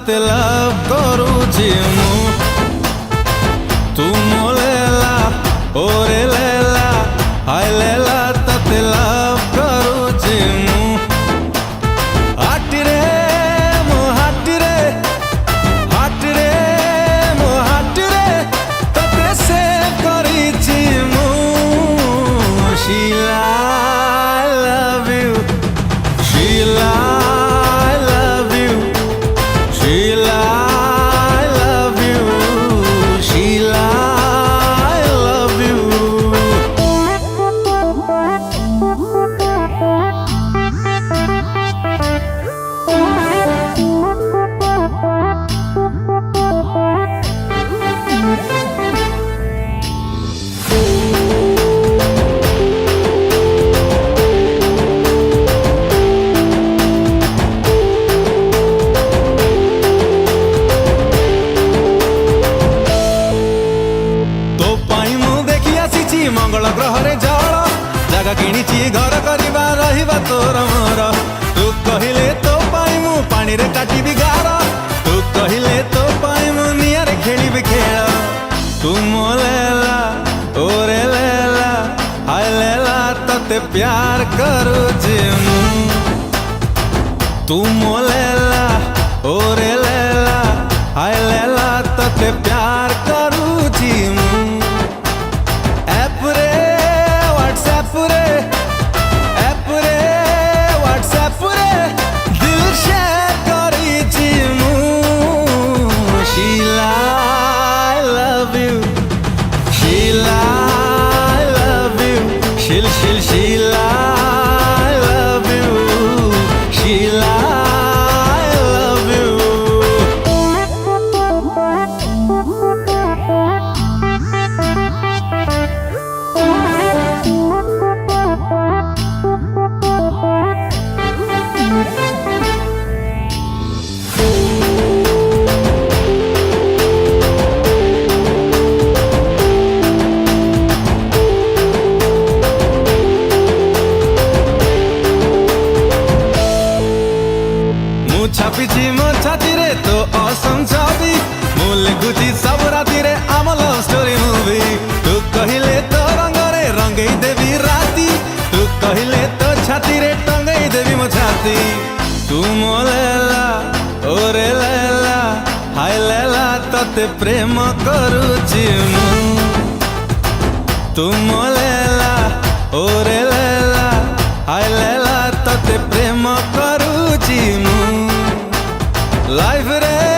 तते लव करूची मु तू मो लेला ओरे लेला हाय लेला तते लव करूची मु हाटी रे मो हाटी रे मो हाटी रे तते से करीची मु Sheila I love you Sheila Sheila, I love you. Sheila, I love you. मंगल ग्रह रे जल जगह किणी घर करवा रहिबा तोर मोर तू कहिले तो पाई मु पानी रे काटिबी गार तू कहिले तो पाई मु निया रे खेलिबी खेल तू मो लेला ओरे लेला हाय लेला तते प्यार करूची मु तू मो लेला ओरे लेला हाय लेला तते प्यार करूची मु व्हाट्सएप रे दिल शेयर करीची मु Sheila I love you Sheila I love you Sheila I love you Sheila I love you छापीची मो छाती रे तो असम छवि मु लिखुची सब राती रे आम लव स्टोरी मूवी तू कहिले तो रंग रे रंगई देवी राती तू कहिले तो छाती रे टंगई देवी मो छाती तू मो लेला ओरे लेला हाय लेला तते प्रेम करूची मु तू मो लेला ओरे लेला हाय लेला तते प्रेम करूची मु लाइफ रे